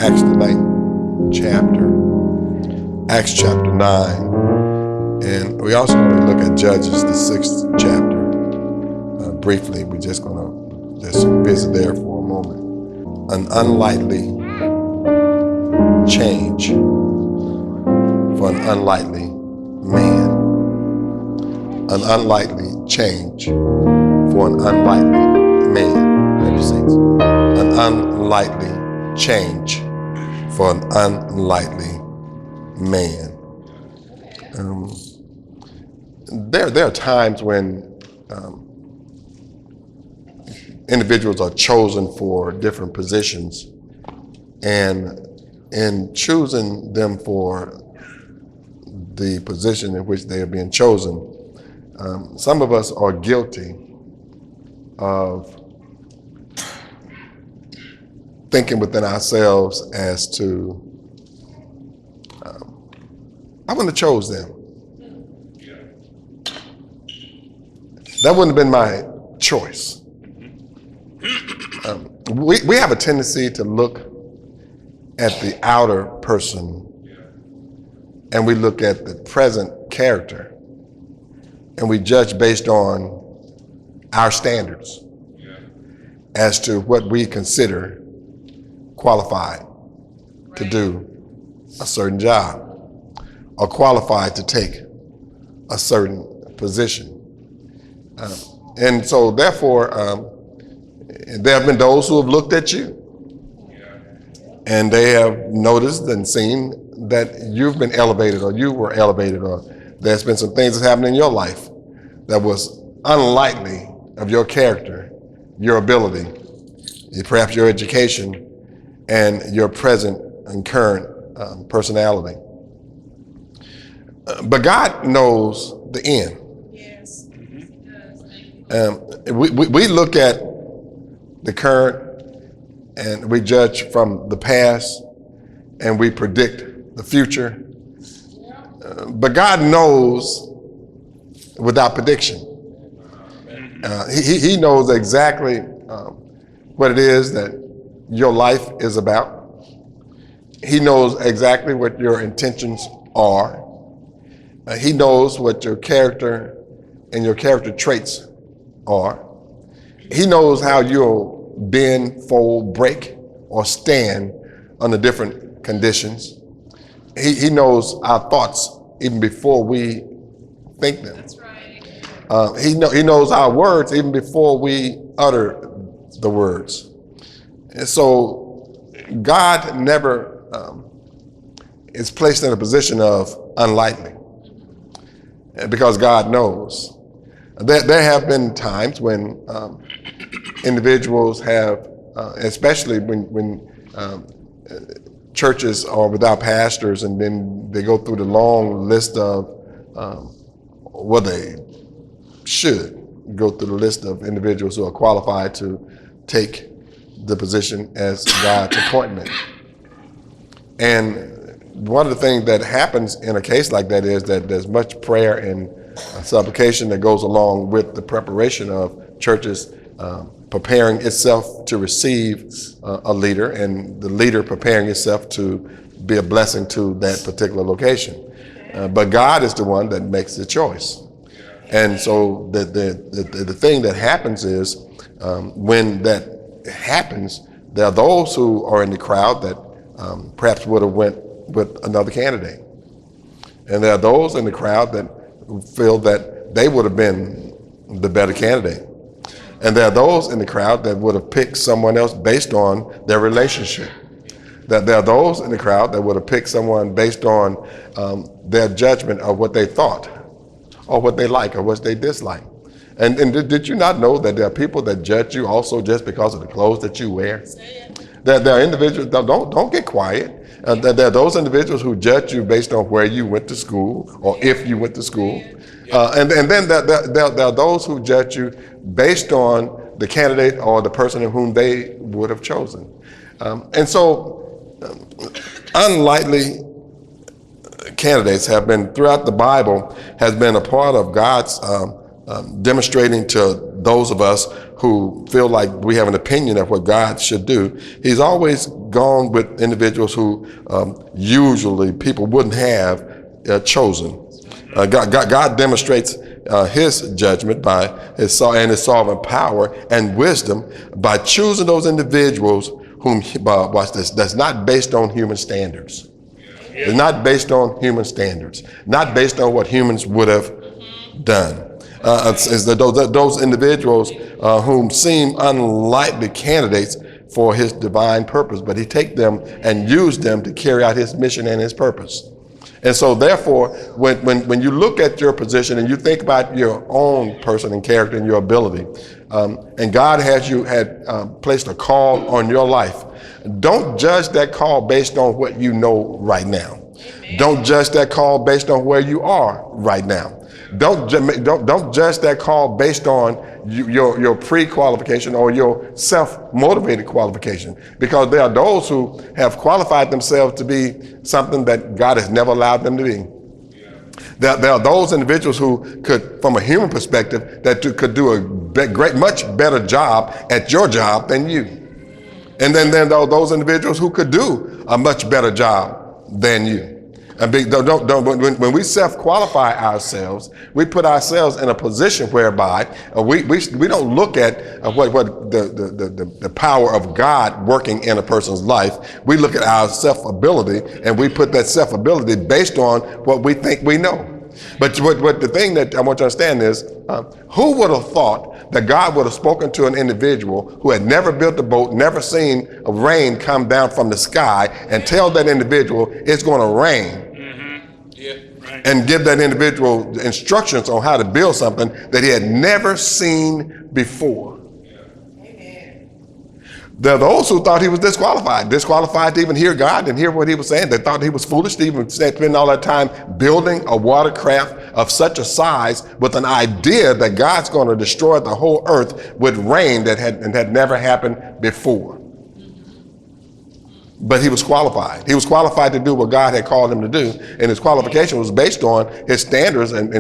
Acts the 9th chapter, Acts chapter 9, and we also going to look at Judges the 6th chapter. Briefly, we're just going to just visit there for a moment. An unlikely change for an unlikely man. An unlikely change for an unlikely man. Let me see. An unlikely change for an unlikely man. There are times when individuals are chosen for different positions, and in choosing them for the position in which they are being chosen, some of us are guilty of thinking within ourselves as to, I wouldn't have chose them. That wouldn't have been my choice. We have a tendency to look at the outer person, and we look at the present character, and we judge based on our standards as to what we consider qualified to do a certain job or qualified to take a certain position. And so therefore, there have been those who have looked at you and they have noticed and seen that you've been elevated, or you were elevated, or there's been some things that happened in your life that was unlikely of your character, your ability, perhaps your education, and your present and current personality. But God knows the end. Yes. We look at the current and we judge from the past and we predict the future. But God knows without prediction. He knows exactly what it is that your life is about. He knows exactly what your intentions are. He knows what your character and your character traits are. He knows how you'll bend, fold, break, or stand under different conditions. He knows our thoughts even before we think them. That's right. He knows our words even before we utter the words. And so God never is placed in a position of unlikely, because God knows. There have been times when individuals have, especially when churches are without pastors, and then they go through the long list of, well, they should go through the list of individuals who are qualified to take the position as God's appointment. And one of the things that happens in a case like that is that there's much prayer and supplication that goes along with the preparation of churches preparing itself to receive a leader, and the leader preparing itself to be a blessing to that particular location. But God is the one that makes the choice. And so the thing that happens is when that happens, there are those who are in the crowd that perhaps would have went with another candidate. And there are those in the crowd that feel that they would have been the better candidate. And there are those in the crowd that would have picked someone else based on their relationship. That there are those in the crowd that would have picked someone based on their judgment of what they thought, or what they like, or what they dislike. And did you not know that there are people that judge you also just because of the clothes that you wear? There are individuals, don't get quiet. There are those individuals who judge you based on where you went to school, or if you went to school. And then there are those who judge you based on the candidate or the person in whom they would have chosen. And so unlikely candidates have been, throughout the Bible, has been a part of God's demonstrating to those of us who feel like we have an opinion of what God should do. He's always gone with individuals who usually people wouldn't have chosen. God demonstrates his judgment by his sovereign power and wisdom by choosing those individuals whom, watch this, that's not based on human standards. It's not based on human standards, not based on what humans would have done. It's those individuals whom seem unlikely candidates for his divine purpose, but he take them and use them to carry out his mission and his purpose. And so therefore, when you look at your position and you think about your own person and character and your ability, and God had placed a call on your life, don't judge that call based on what you know right now. Amen. Don't judge that call based on where you are right now. Don't judge that call based on your pre-qualification or your self-motivated qualification, because there are those who have qualified themselves to be something that God has never allowed them to be. There are those individuals who could, from a human perspective, that could do a much better job at your job than you. And then there are those individuals who could do a much better job than you. And when we self-qualify ourselves, we put ourselves in a position whereby we don't look at what the power of God working in a person's life. We look at our self-ability, and we put that self-ability based on what we think we know. But what the thing that I want you to understand is, who would have thought that God would have spoken to an individual who had never built a boat, never seen a rain come down from the sky, and tell that individual it's going to rain? And give that individual instructions on how to build something that he had never seen before. Amen. There are those who thought he was disqualified to even hear God and hear what he was saying. They thought he was foolish to even spend all that time building a watercraft of such a size with an idea that God's going to destroy the whole earth with rain that had never happened before. But he was qualified. He was qualified to do what God had called him to do, and his qualification was based on his standards and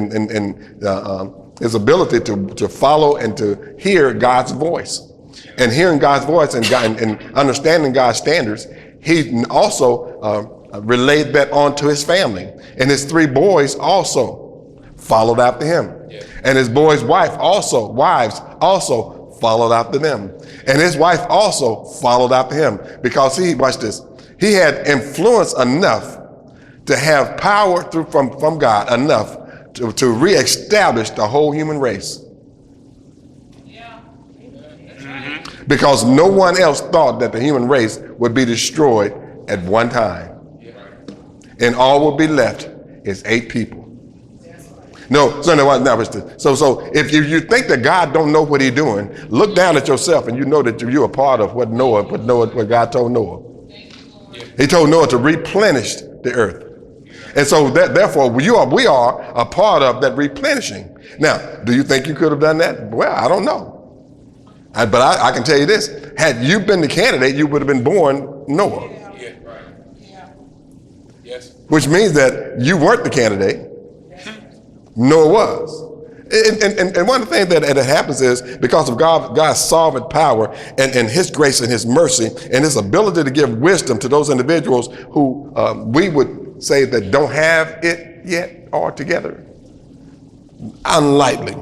his ability to follow and to hear God's voice. And hearing God's voice and understanding God's standards, he also relayed that on to his family. And his 3 boys also followed after him. Yeah. And his boys' wives also followed after them. And his wife also followed after him, because watch this, he had influence enough to have power from God enough to reestablish the whole human race. Yeah. Mm-hmm. Because no one else thought that the human race would be destroyed at one time. Yeah. And all would be left is 8 people. So if you think that God don't know what he's doing, look down at yourself and you know that you're a part of what God told Noah. He told Noah to replenish the earth. And so therefore we are a part of that replenishing. Now, do you think you could have done that? Well, I don't know. But I can tell you this, had you been the candidate, you would have been born Noah. Yeah, right. Yeah. Yes. Which means that you weren't the candidate. Noah was. And one of the things that happens is because of God's sovereign power and his grace and his mercy and his ability to give wisdom to those individuals who we would say that don't have it yet altogether. Unlikely.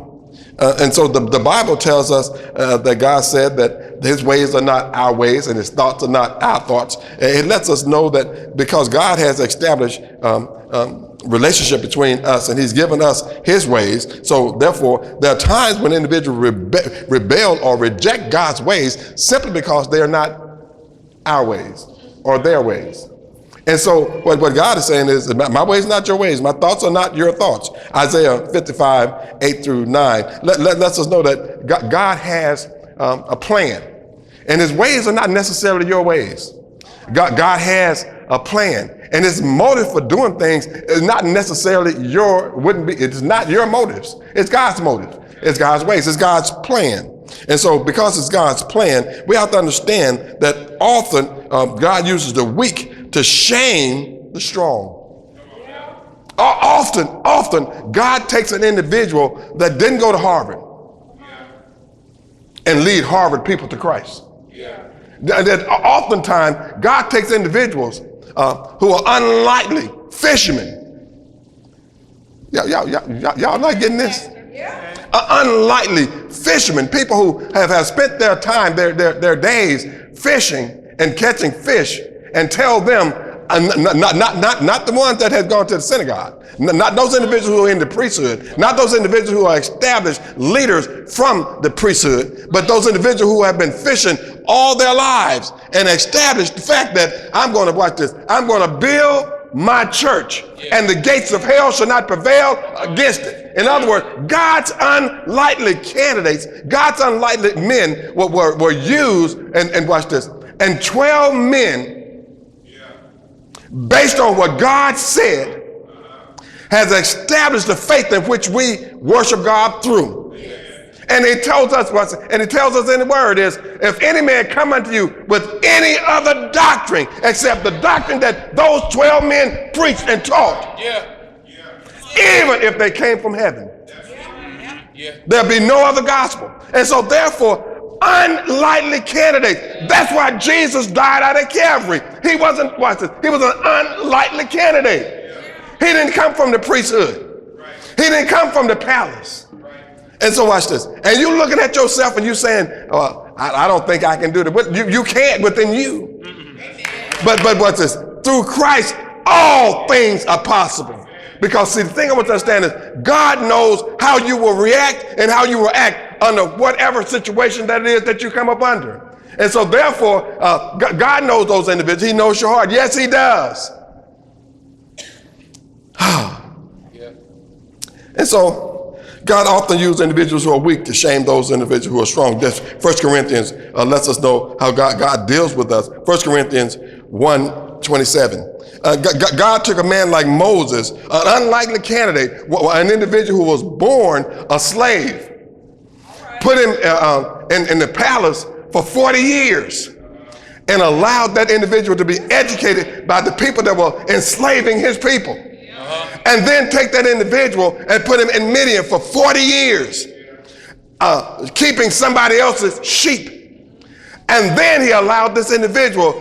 And so the Bible tells us that God said that his ways are not our ways and his thoughts are not our thoughts. It lets us know that because God has established relationship between us and he's given us his ways, so therefore there are times when individuals rebel or reject God's ways simply because they are not our ways or their ways. And so what God is saying is, my ways are not your ways, my thoughts are not your thoughts. Isaiah 55, 8 through 9 lets us know that God has a plan, and his ways are not necessarily your ways. God has a plan, and his motive for doing things is not necessarily it's not your motives. It's God's motive. It's God's ways. It's God's plan. And so because it's God's plan, we have to understand that often God uses the weak to shame the strong. Often God takes an individual that didn't go to Harvard. and lead Harvard people to Christ. That oftentimes God takes individuals who are unlikely fishermen. Y'all not getting this? Unlikely fishermen, people who have spent their time, their days fishing and catching fish, and tell them, not the ones that have gone to the synagogue, not those individuals who are in the priesthood, not those individuals who are established leaders from the priesthood, but those individuals who have been fishing all their lives and established the fact that I'm going to watch this. I'm going to build my church, and the gates of hell shall not prevail against it. In other words, God's unlikely candidates, God's unlikely men were used, and watch this, and 12 men, based on what God said, has established the faith in which we worship God through. And he tells us in the word is, if any man come unto you with any other doctrine except the doctrine that those 12 men preached and taught, even if they came from heaven, there'll be no other gospel. And so therefore, unlikely candidates. That's why Jesus died out at Calvary. He wasn't, watch this, he was an unlikely candidate. He didn't come from the priesthood. He didn't come from the palace. And so watch this. And you're looking at yourself and you're saying, I don't think I can do that. But you can't within you. But watch this. Through Christ, all things are possible. Because see, the thing I want to understand is God knows how you will react and how you will act under whatever situation that it is that you come up under. And so therefore, God knows those individuals. He knows your heart. Yes, he does. And so God often uses individuals who are weak to shame those individuals who are strong. That's 1 Corinthians lets us know how God deals with us. 1 Corinthians 1:27. God took a man like Moses, an unlikely candidate, an individual who was born a slave, put him in the palace for 40 years, and allowed that individual to be educated by the people that were enslaving his people. And then take that individual and put him in Midian for 40 years, keeping somebody else's sheep. And then he allowed this individual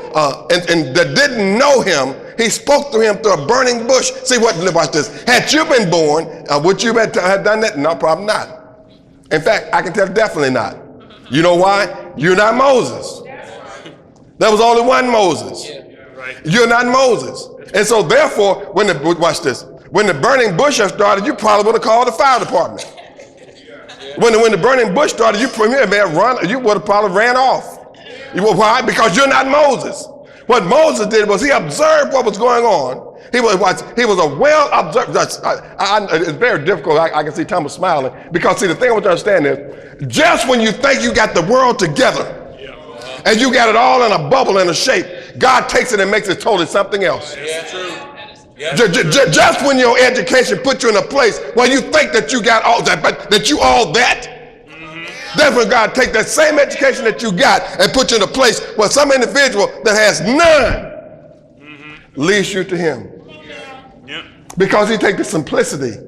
and that didn't know him, he spoke to him through a burning bush. See, watch this. Had you been born, would you have done that? No, probably not. In fact, I can tell definitely not. You know why? You're not Moses. There was only one Moses. You're not Moses. And so therefore, watch this, when the burning bush started, you probably would have called the fire department. When the burning bush started, you would have probably ran off. Why? Because you're not Moses. What Moses did was he observed what was going on. He was a well observed. It's very difficult. I can see Thomas smiling because see, the thing I want you to understand is, just when you think you got the world together, and you got it all in a bubble and a shape, God takes it and makes it totally something else. Just when your education puts you in a place where you think that you got all that, but that you all that, that's when God takes that same education that you got and put you in a place where some individual that has none leads you to him. Because he takes the simplicity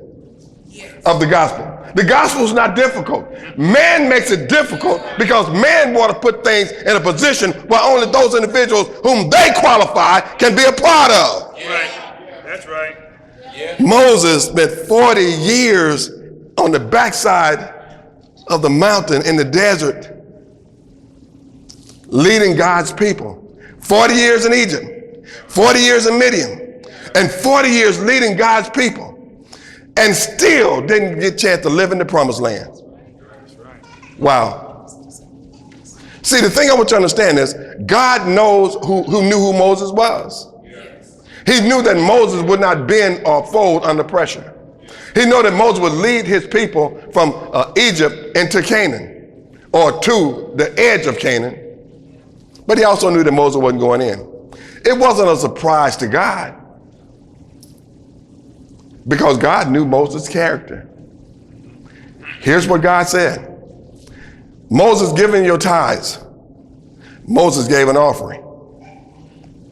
of the gospel. The gospel is not difficult. Man makes it difficult because man want to put things in a position where only those individuals whom they qualify can be a part of. Right. That's right. Yeah. Moses spent 40 years on the backside of the mountain in the desert leading God's people. 40 years in Egypt, 40 years in Midian, and 40 years leading God's people. And still didn't get a chance to live in the promised land. Wow. See, the thing I want you to understand is God knows who knew who Moses was. He knew that Moses would not bend or fold under pressure. He knew that Moses would lead his people from Egypt into Canaan, or to the edge of Canaan. But he also knew that Moses wasn't going in. It wasn't a surprise to God, because God knew Moses' character. Here's what God said. Moses giving your tithes. Moses gave an offering.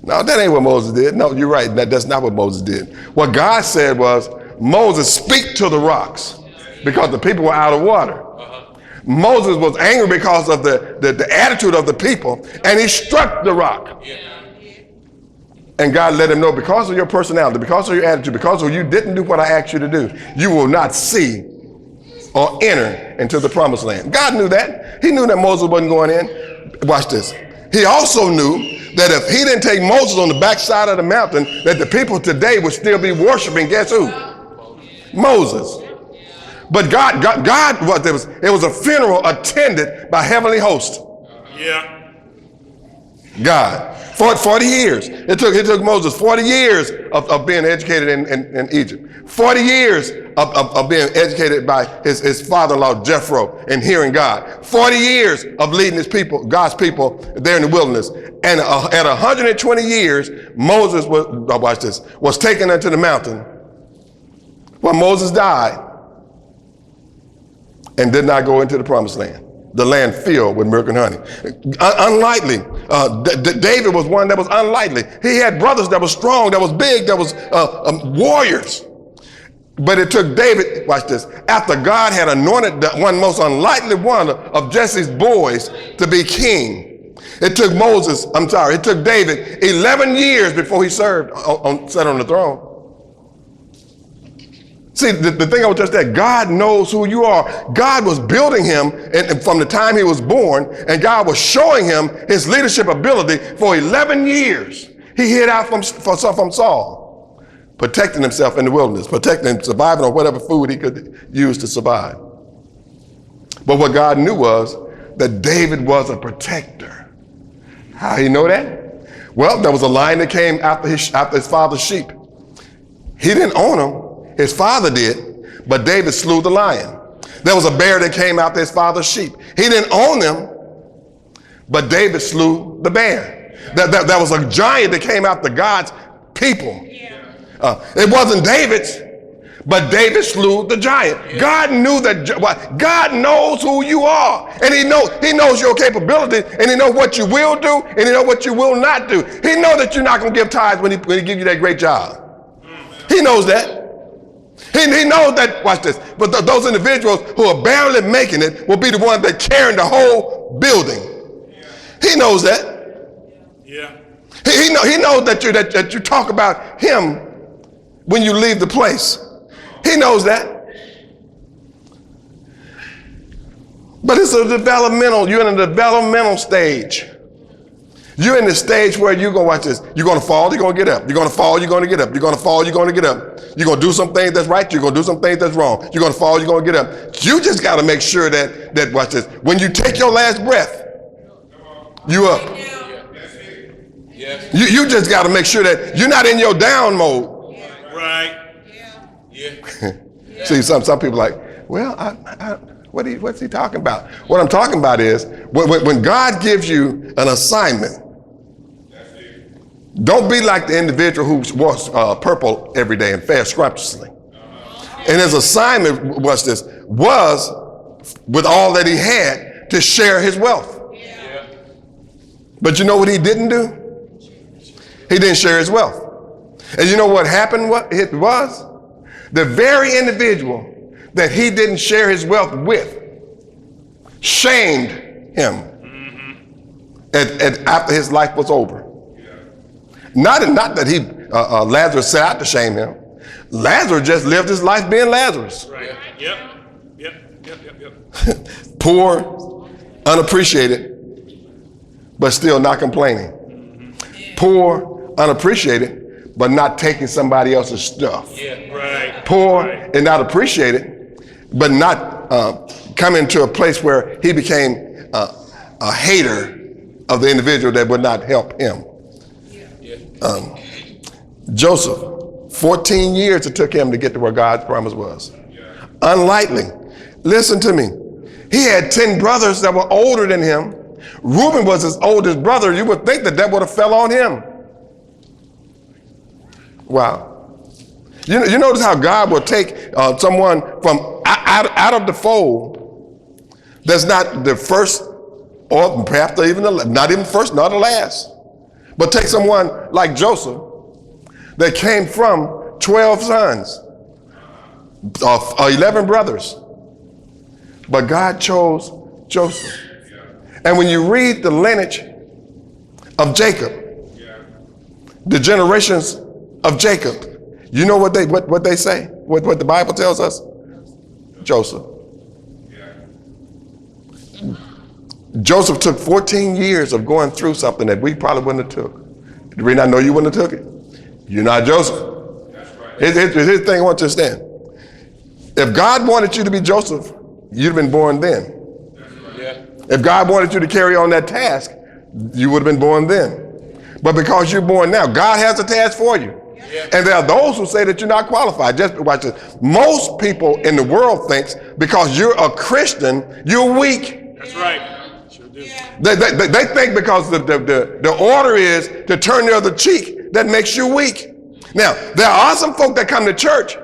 No, that ain't what Moses did. No, you're right. That's not what Moses did. What God said was, Moses, speak to the rocks, because the people were out of water. Moses was angry because of the attitude of the people, and he struck the rock. And God let him know, because of your personality, because of your attitude, because of you didn't do what I asked you to do, you will not see or enter into the promised land. God knew that. He knew that Moses wasn't going in. Watch this. He also knew that if he didn't take Moses on the backside of the mountain, that the people today would still be worshiping, guess who? Moses. But it was a funeral attended by heavenly hosts. Yeah. God. 40 years. It took Moses 40 years of being educated in Egypt. 40 years of being educated by his father-in-law Jethro and hearing God. 40 years of leading his people, God's people, there in the wilderness. And at 120 years, Moses was taken unto the mountain. When Moses died and did not go into the promised land. The land filled with milk and honey. Unlikely. David was one that was unlikely. He had brothers that were strong, that was big, that was warriors. But it took David, watch this, after God had anointed the one most unlikely one of Jesse's boys to be king. It took David 11 years before he sat on the throne. See, the thing I was just that God knows who you are. God was building him and from the time he was born, and God was showing him his leadership ability for 11 years. He hid out from Saul, protecting himself in the wilderness, surviving on whatever food he could use to survive. But what God knew was that David was a protector. How he know that? Well, there was a lion that came after his father's sheep. He didn't own them. His father did, but David slew the lion. There was a bear that came after his father's sheep. He didn't own them, but David slew the bear. There was a giant that came after God's people. It wasn't David's, but David slew the giant. God knew that. God knows who you are, and he knows your capability, and he knows what you will do, and he knows what you will not do. He knows that you're not going to give tithes when he gives you that great job. He knows that. He knows that, watch this, but those individuals who are barely making it will be the ones that carrying the whole building. He knows that. Yeah. He knows that you talk about him when you leave the place. He knows that. But it's you're in a developmental stage. You're in the stage where you're going to watch this. You're going to fall, you're going to get up. You're going to fall, you're going to get up. You're going to fall, you're going to get up. You're going to do some things that's right. You're going to do some things that's wrong. You're going to fall, you're going to get up. You just got to make sure that watch this, when you take your last breath, you up. You just got to make sure that you're not in your down mode. Right. Yeah. See, some people like, well, what's he talking about? What I'm talking about is when God gives you an assignment, don't be like the individual who wore purple every day and fared scrumptiously. And his assignment was with all that he had to share his wealth. Yeah. But you know what he didn't do? He didn't share his wealth. And you know what happened? What it was? The very individual that he didn't share his wealth with shamed him after his life was over. Not that Lazarus set out to shame him. Lazarus just lived his life being Lazarus. Right. Yep. Poor, unappreciated, but still not complaining. Poor, unappreciated, but not taking somebody else's stuff. Yeah. Right. Poor and not appreciated, but not coming to a place where he became a hater of the individual that would not help him. Joseph, 14 years it took him to get to where God's promise was. Unlikely. Listen to me. He had 10 brothers that were older than him. Reuben was his oldest brother. You would think that would have fell on him. Wow. You notice how God will take someone from out of the fold that's not the first, or perhaps not even first, not the last. But take someone like Joseph that came from 12 sons, 11 brothers, But God chose Joseph. And when you read the lineage of Jacob, the generations of Jacob, you know what they say? What the Bible tells us? Joseph. Joseph took 14 years of going through something that we probably wouldn't have took. The reason I know you wouldn't have took it, you're not Joseph. Here's the thing I want you to understand. If God wanted you to be Joseph, you'd have been born then. If God wanted you to carry on that task, you would have been born then. But because you're born now, God has a task for you. And there are those who say that you're not qualified. Just watch this. Most people in the world thinks because you're a Christian, you're weak. That's right. Sure do. They think because the order is to turn the other cheek, that makes you weak. Now, there are some folk that come to church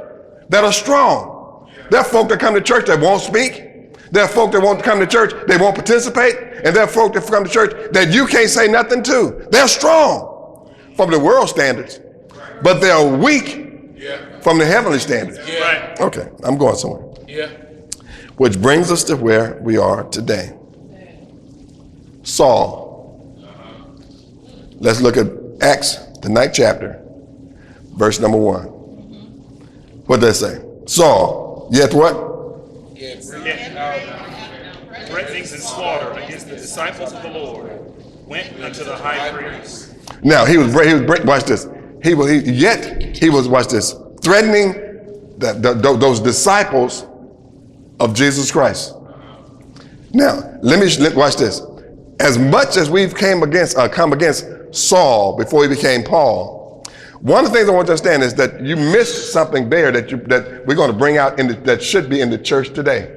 that are strong. There are folk that come to church that won't speak. There are folk that won't come to church, they won't participate. And there are folk that come to church that you can't say nothing to. They're strong from the world standards, but they're weak from the heavenly standards. Right. Okay, I'm going somewhere. Yeah. Which brings us to where we are today. Saul. Let's look at Acts, the 9th chapter, verse number 1. What does it say? Saul, yet what? Threatenings and slaughter against the disciples of the Lord went unto the high priest. Now he was watch this. He was watch this, threatening those disciples of Jesus Christ. Now watch this. As much as we've come against Saul before he became Paul, one of the things I want you to understand is that you missed something there that we're going to bring out that should be in the church today.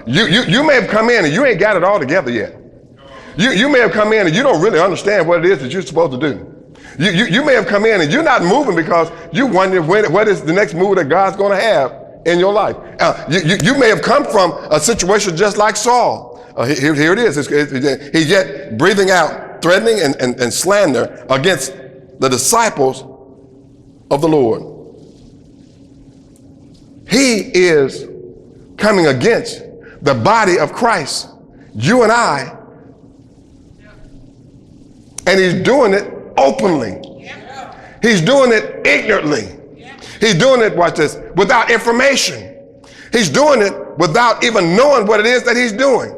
You may have come in and you ain't got it all together yet. You may have come in and you don't really understand what it is that you're supposed to do. You may have come in and you're not moving because you wonder what is the next move that God's going to have in your life. You may have come from a situation just like Saul. Here it is. He's yet breathing out threatening and slander against the disciples of the Lord. He is coming against the body of Christ, you and I, and he's doing it openly. He's doing it ignorantly. He's doing it, watch this, without information. He's doing it without even knowing what it is that he's doing.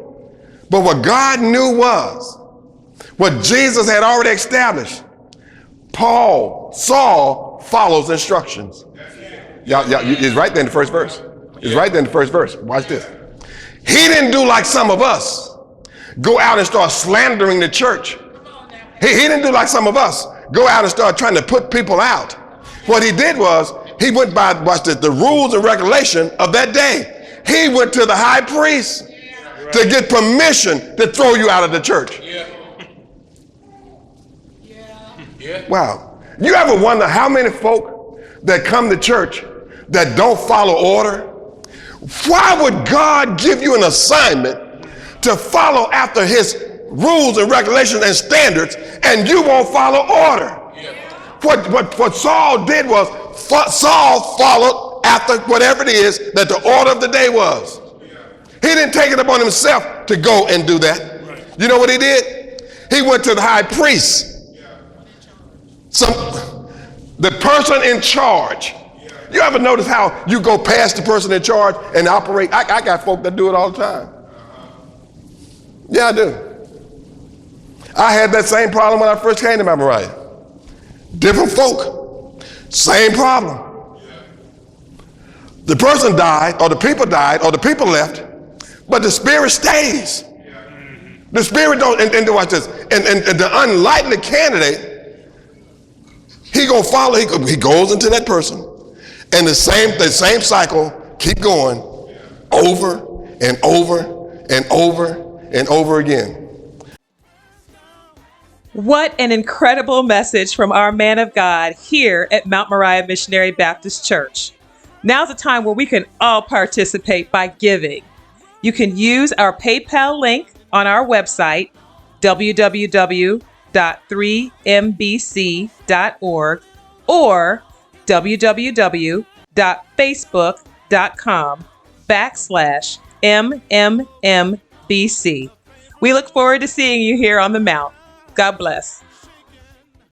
But what God knew was, what Jesus had already established, Saul follows instructions. It's right there in the first verse. It's right there in the first verse. Watch this. He didn't do like some of us, go out and start slandering the church. He didn't do like some of us, go out and start trying to put people out. What he did was, he went by, watch this, the rules and regulation of that day. He went to the high priest to get permission to throw you out of the church. Wow. You ever wonder how many folk that come to church that don't follow order? Why would God give you an assignment to follow after his rules and regulations and standards and you won't follow order? What Saul did was Saul followed after whatever it is that the order of the day was. He didn't take it upon himself to go and do that. You know what he did? He went to the high priest. The person in charge. You ever notice how you go past the person in charge and operate? I got folk that do it all the time. Yeah, I do. I had that same problem when I first came to Mount Moriah. Different folk, same problem. The person died, or the people died, or the people left, but the spirit stays. The spirit don't, and watch this, and the unlikely candidate, he gonna follow, he goes into that person, and the same cycle keep going over and over and over and over again. What an incredible message from our man of God here at Mount Moriah Missionary Baptist Church. Now's the time where we can all participate by giving. You can use our PayPal link on our website, www.3mbc.org, or www.facebook.com/ MMMBC. We look forward to seeing you here on the Mount. God bless.